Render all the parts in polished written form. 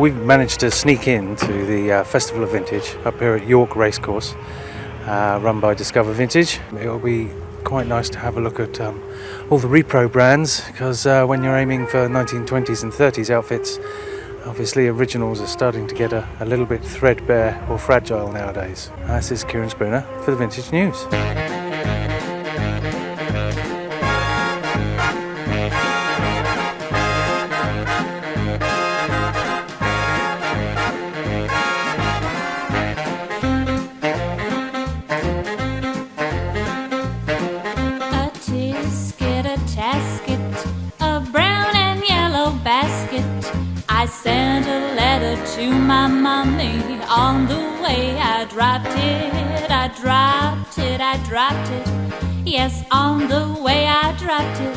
We've managed to sneak in to the Festival of Vintage up here at York Racecourse, run by Discover Vintage. It'll be quite nice to have a look at all the repro brands, because when you're aiming for 1920s and 30s outfits, obviously originals are starting to get a little bit threadbare or fragile nowadays. This is Kieran Spooner for the Vintage News. I sent a letter to my mommy. On the way I dropped it. Yes, on the way I dropped it.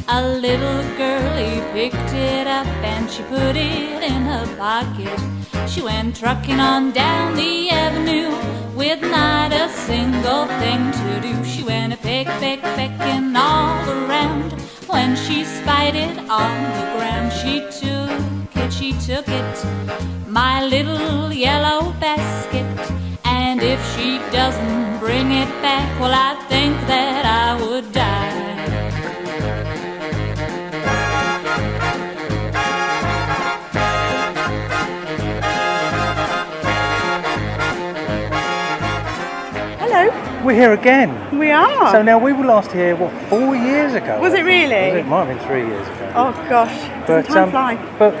A little girlie picked it up and she put it in her pocket. She went trucking on down the avenue with not a single thing to do. She went a pecking all around. When she spied it on the ground, she took it, my little yellow basket. And if she doesn't bring it back, well, I think that I would die. Hello. We're here again. We are. So now we were last here, 4 years ago? Was it really? It might have been 3 years ago. Oh gosh, doesn't time fly? But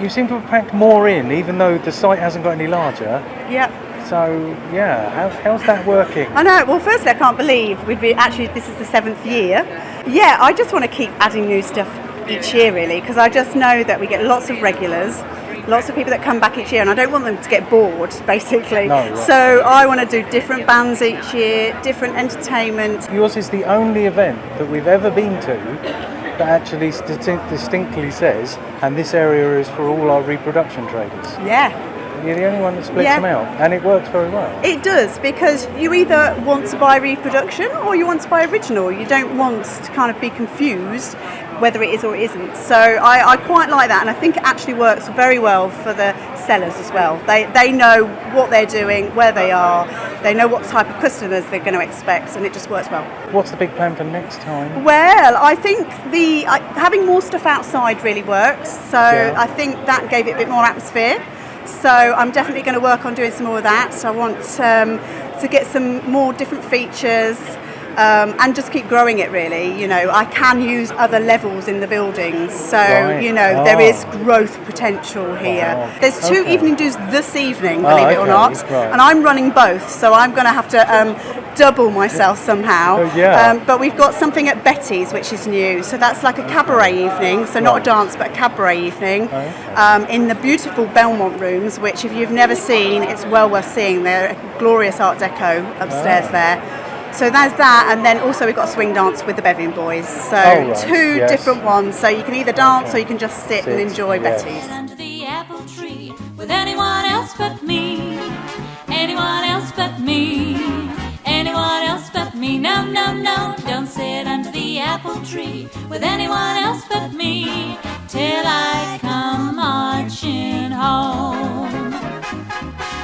you seem to have packed more in, even though the site hasn't got any larger. Yep. So yeah, how's that working? I know. Well, firstly, I can't believe this is the 7th year. Yeah, I just want to keep adding new stuff each year, really, because I just know that we get lots of regulars. Lots of people that come back each year, and I don't want them to get bored, basically. No, right. So I want to do different bands each year, different entertainment. Yours is the only event that we've ever been to that actually distinctly says, and this area is for all our reproduction traders. Yeah. You're the only one that splits them out, and it works very well. It does, because you either want to buy reproduction or you want to buy original. You don't want to kind of be confused whether it is or it isn't. So I quite like that, and I think it actually works very well for the sellers as well. They know what they're doing, where they are, they know what type of customers they're going to expect, and it just works well. What's the big plan for next time? Well, I think having more stuff outside really works, so yeah. I think that gave it a bit more atmosphere. So I'm definitely going to work on doing some more of that. So I want to get some more different features and just keep growing it, really. You know, I can use other levels in the buildings. So, right. There is growth potential here. Wow. There's two evening do's this evening, believe it or not. Right. And I'm running both. So I'm going to have to double myself somehow. Yeah. But we've got something at Betty's, which is new. So that's like a cabaret evening. So not a dance, but a cabaret evening. In the beautiful Belmont rooms, which if you've never seen, it's well worth seeing. They're a glorious Art Deco upstairs there. So there's that, and then also we've got a swing dance with the Bevian Boys. So two different ones. So you can either dance or you can just sit and enjoy Betty's. Under the apple tree with anyone else but me. Anyone else but me. Anyone else but me. No, no, no, don't sit under the apple tree with anyone else but me till I come marching home.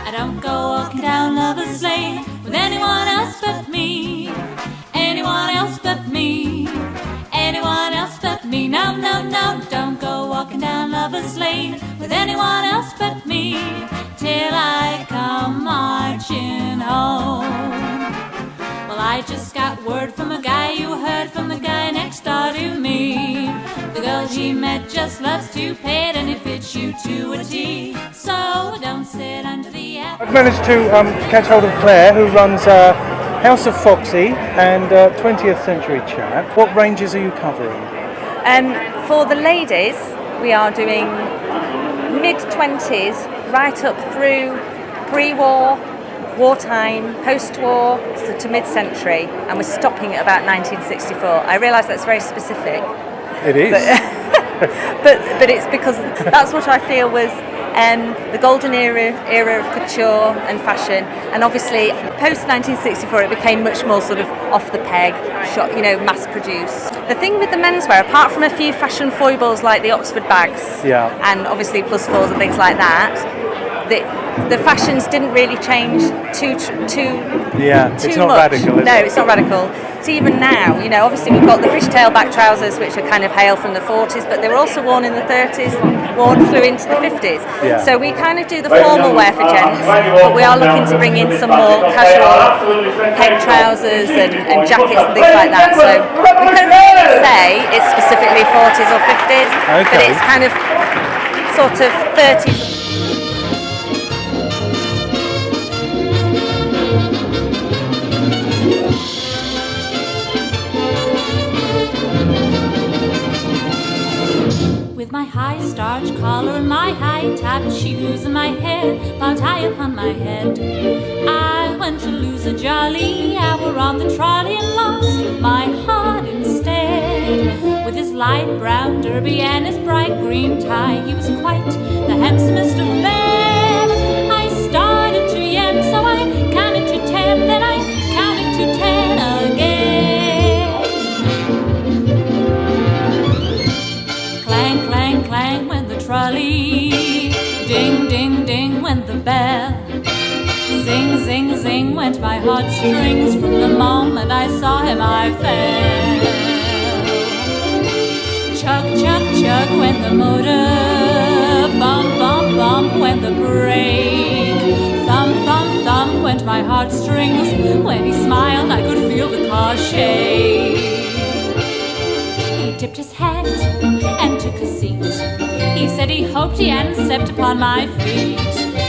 I don't go walking down Lover's Lane with anyone else but me. Anyone else but me. Anyone else but me. No, no, no, don't go walking down Lover's Lane with anyone else but me till I come marching home. Well, I just got word from a guy you heard from the guy next door to me. The girl he met just loves to pay it, and it fits you to a T. So don't sit under the apple. I've managed to catch hold of Claire, who runs House of Foxy and 20th Century Chat. What ranges are you covering? For the ladies, we are doing mid-20s right up through pre-war, wartime, post-war to mid-century, and we're stopping at about 1964. I realise that's very specific. It is. But it's because that's what I feel was the golden era of couture and fashion, and obviously post 1964 it became much more sort of off the peg, mass produced. The thing with the menswear, apart from a few fashion foibles like the Oxford bags, and obviously plus fours and things like that, the fashions didn't really change too it's not much. radical, is no, it? It's not radical. So even now, obviously we've got the fishtail back trousers, which are kind of hail from the 40s, but they were also worn in the 30s, flew into the 50s. Yeah. So we kind of do the formal wear for gents, but we are looking to bring in some more casual peg trousers and jackets and things like that. So we couldn't really say it's specifically 40s or 50s, but it's kind of sort of 30s. With my high starch collar and my high-topped shoes and my hair bow tie upon my head, I went to lose a jolly hour on the trolley and lost my heart instead. With his light brown derby and his bright green tie, he was quite the handsomest of men. I started to yen, so I counted to 10, then I counted to 10 again. Clang, clang, when the trolley, ding, ding, ding, went the bell. Zing, zing, zing, went my heartstrings. From the moment I saw him I fell. Chug, chug, chug, went the motor. Bump, bump, bump, went the brake. Thump, thump, thump, went my heartstrings. When he smiled I could feel the car shake. He tipped his hat and took a seat. He said he hoped he hadn't stepped upon my feet.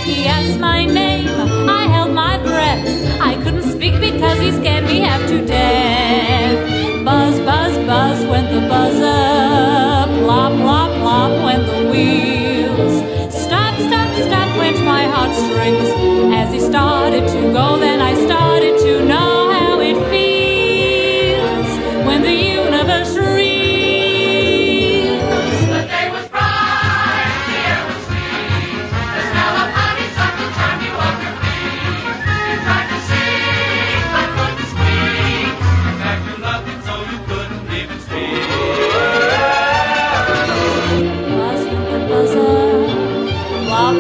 He asked my name, I held my breath. I couldn't speak because he scared me half to death. Buzz, buzz, buzz went the buzzer. Plop, plop, plop went the wheels. Stop, stop, stop went my heartstrings. As he started to go, then I started to know how it feels when the universe reels.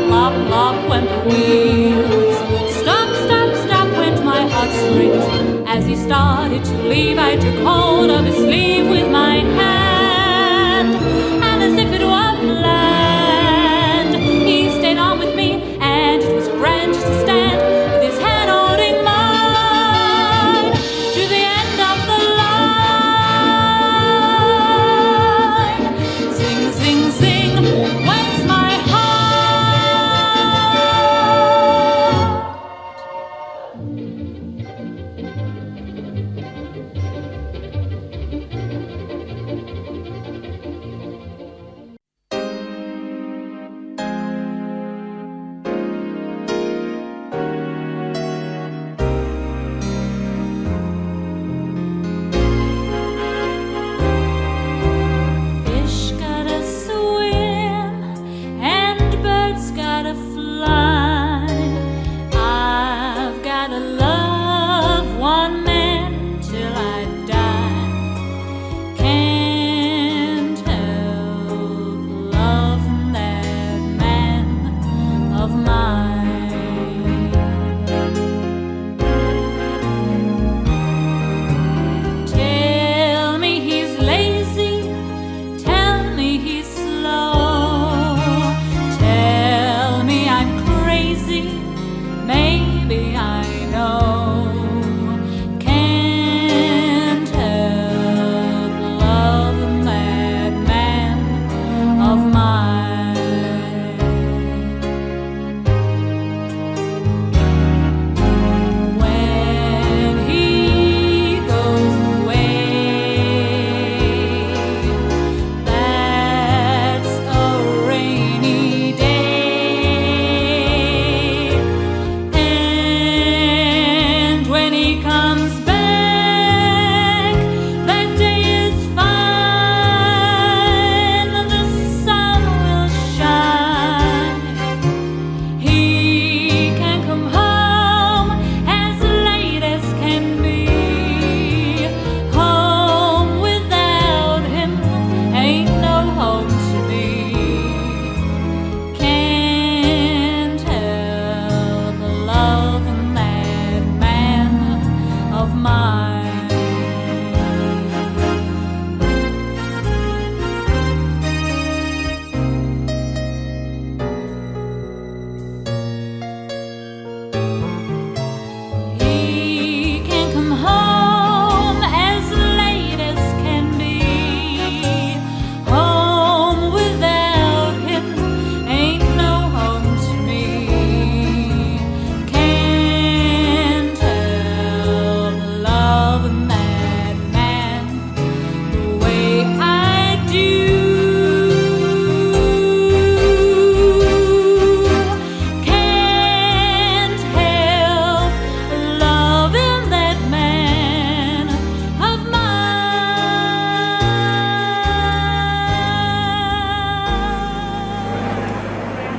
Plop, plop, went the wheels. Stop, stop, stop went my heartstrings. As he started to leave, I took hold of his sleeve with my hand, and as if it were planned, he stayed on with me, and it was grand just to stand with his hand holding mine to the end of the line. Zing, zing, zing went my heart.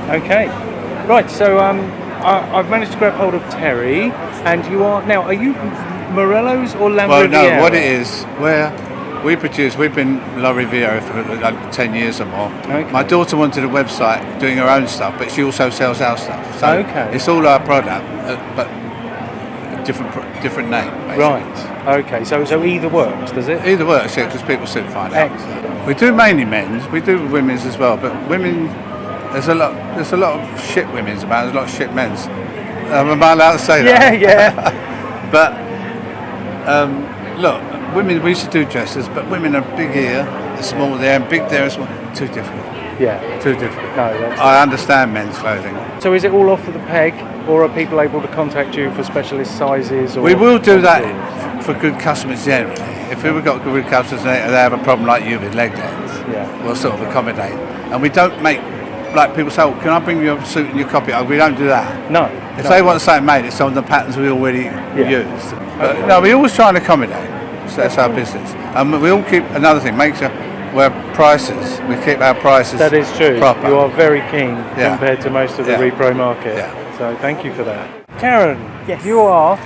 Okay. Right, so I've managed to grab hold of Terry, and you are now. Are you Morello's or La Well, Riviera? no, what it is, we've been La Riviera for like 10 years or more. Okay. My daughter wanted a website doing her own stuff, but she also sells our stuff. So Okay. it's all our product, but different name, basically. Right. Okay. So either works, does it? Either works, yeah, because people soon find out. Excellent. We do mainly men's, we do women's as well, but women, there's a lot of shit women's about, there's a lot of shit men's. Am I allowed to say that? Yeah. But look, women, we used to do dresses, but women are big here, they're small there, and big there, and small. Too difficult. Yeah. Too difficult. No, that's I understand men's clothing. So is it all off of the peg, or are people able to contact you for specialist sizes? Or We will do that for good customers generally. If we've got good customers and they have a problem like you with leg length, Yeah. we'll sort of accommodate. And we don't make, like people say, oh, can I bring you a suit and you copy it? We don't do that. No. If they want something made, it's on the patterns we already used. But, no, we always try and accommodate. So that's our business. And we all keep, another thing, make sure we're prices. We keep our prices That is true. proper. You are very keen Yeah. compared to most of the Yeah. repro market. Yeah. So thank you for that. Karen, Yes. you are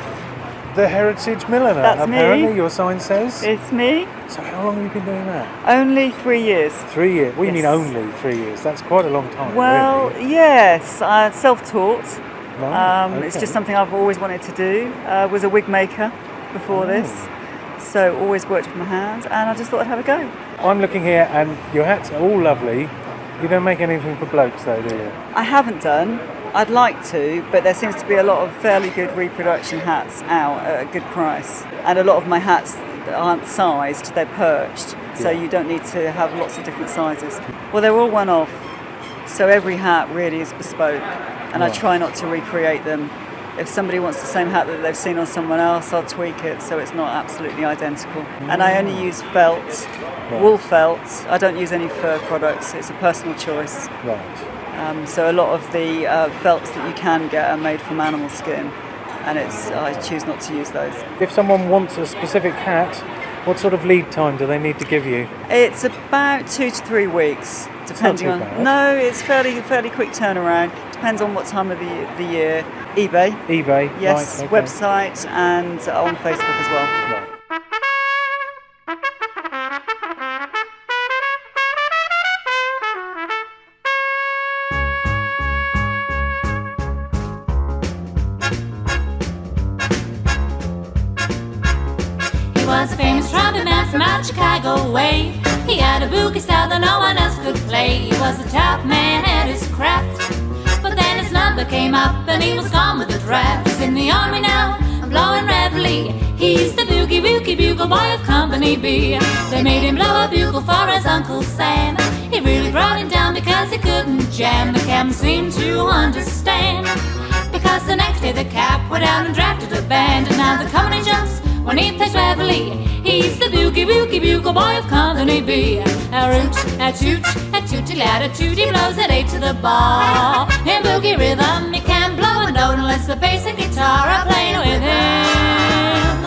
the Heritage Milliner. That's me. Apparently, your sign says. It's me. So how long have you been doing that? Only 3 years. 3 years. What do you mean Yes. only 3 years? That's quite a long time. Well, really. yes, I'm self-taught. Right, It's okay. just something I've always wanted to do. Was a wig maker before this, so always worked with my hands, and I just thought I'd have a go. I'm looking here, and your hats are all lovely. You don't make anything for blokes, though, do you? I haven't done. I'd like to, but there seems to be a lot of fairly good reproduction hats out at a good price, and a lot of my hats aren't sized; they're perched, so Yeah. you don't need to have lots of different sizes. Well, they're all one-off, so every hat really is bespoke, and I try not to recreate them. If somebody wants the same hat that they've seen on someone else, I'll tweak it so it's not absolutely identical. And I only use felt, wool felt. I don't use any fur products. It's a personal choice. Right. So a lot of the felts that you can get are made from animal skin, and I choose not to use those. If someone wants a specific hat, what sort of lead time do they need to give you? It's about 2 to 3 weeks, depending too on. bad. No, it's fairly quick turnaround. Depends on what time of the year. eBay, eBay? yes, Right, okay. website, and on Facebook as well. Right. He was a famous trumpet man from out Chicago way. He had a boogie style that no one else could play. He was a top man at his craft, but then his number came up and he was gone with the draft. He's in the army now, blowing reveille. He's the boogie woogie bugle boy of Company B. They made him blow a bugle for his Uncle Sam. He really brought him down because he couldn't jam. The captain seemed to understand, because the next day the cap went out and drafted a band. And now the company jumps when he plays reveille. He's the boogie woogie bugle boy of Company B. A root, a toot, a tooty lad, a tooty blows at 8 to the bar. In boogie rhythm he can't blow a note unless the bass and guitar are playing with him.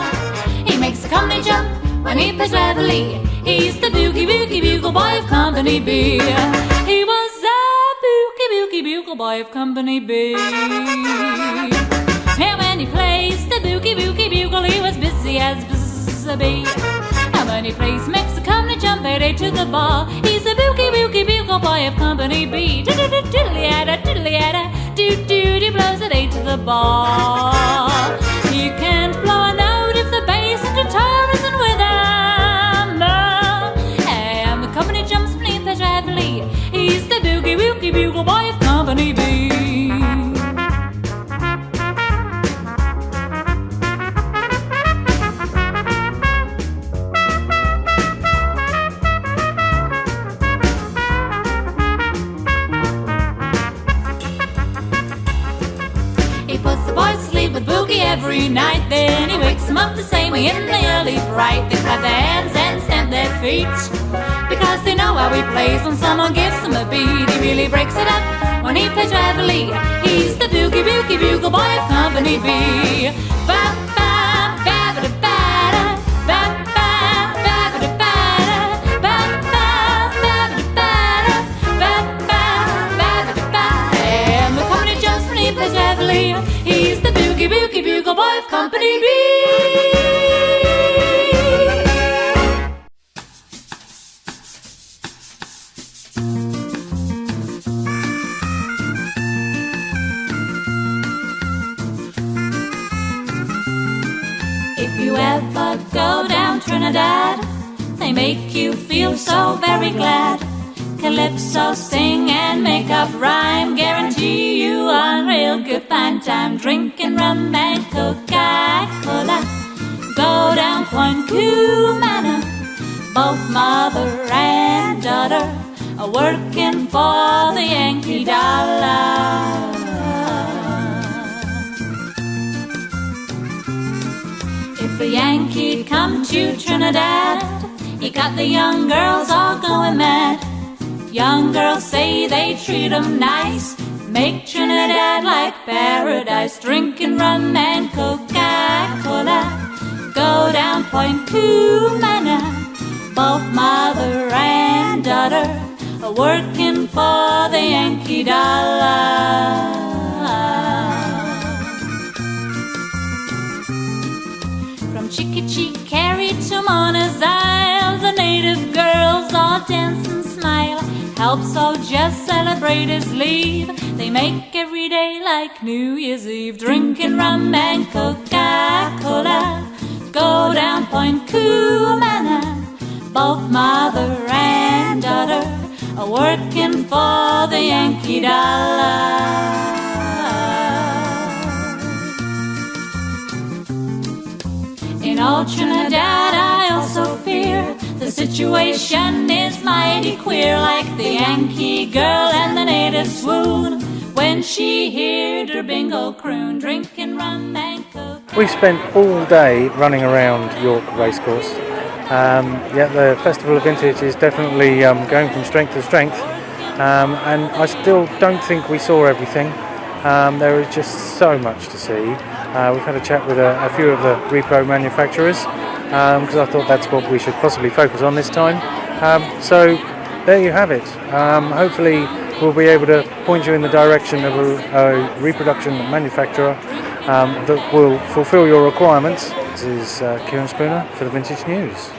He makes the company jump when he plays reveille. He's the boogie woogie bugle boy of Company B. He was a boogie woogie bugle boy of Company B. And when he plays the boogie woogie bugle, he was busy as bee. And when he plays, makes the company jump at 8 to the bar. He's the boogie woogie bugle boy of Company B. Diddly-yada, diddly-yada, doo-doo, he blows at 8 to the bar. He can't blow a note if the bass and guitar isn't with him. And the company jumps when he plays reveille. He's the boogie woogie bugle boy of Company B. Every night, then he wakes them up the same way in the early bright. They clap their hands and stamp their feet, because they know how he plays when someone gives him a beat. He really breaks it up when he plays reveille. He's the boogie woogie bugle boy of Company B. they make you feel so very glad. Calypso, sing and make up rhyme, guarantee you a real good fine time. Drinking rum and Coca-Cola, go down Point Cumana. Both mother and daughter are working for the Yankee dollar. If a Yankee come to Trinidad, he got the young girls all going mad. Young girls say they treat 'em nice, make Trinidad like paradise. Drinking rum and Coca-Cola, go down Point Cumana. Both mother and daughter are working for the Yankee dollar. From Chickachee to Mona's Isle, the native girls all dance and smile. Helps all just celebrate his leave. They make every day like New Year's Eve. Drinking rum and Coca-Cola, go down Point Cumana. Both mother and daughter are working for the Yankee dollar. In old Trinidad I also fear the situation is mighty queer, like the Yankee girl and the native swoon when she heard her bingo croon. Drinking rum and Coke. We spent all day running around York Racecourse. Yeah, the Festival of Vintage is definitely going from strength to strength, and I still don't think we saw everything. There is just so much to see. We've had a chat with a few of the repro manufacturers, because I thought that's what we should possibly focus on this time. So there you have it. Hopefully we'll be able to point you in the direction of a reproduction manufacturer that will fulfill your requirements. This is Kieran Spooner for the Vintage News.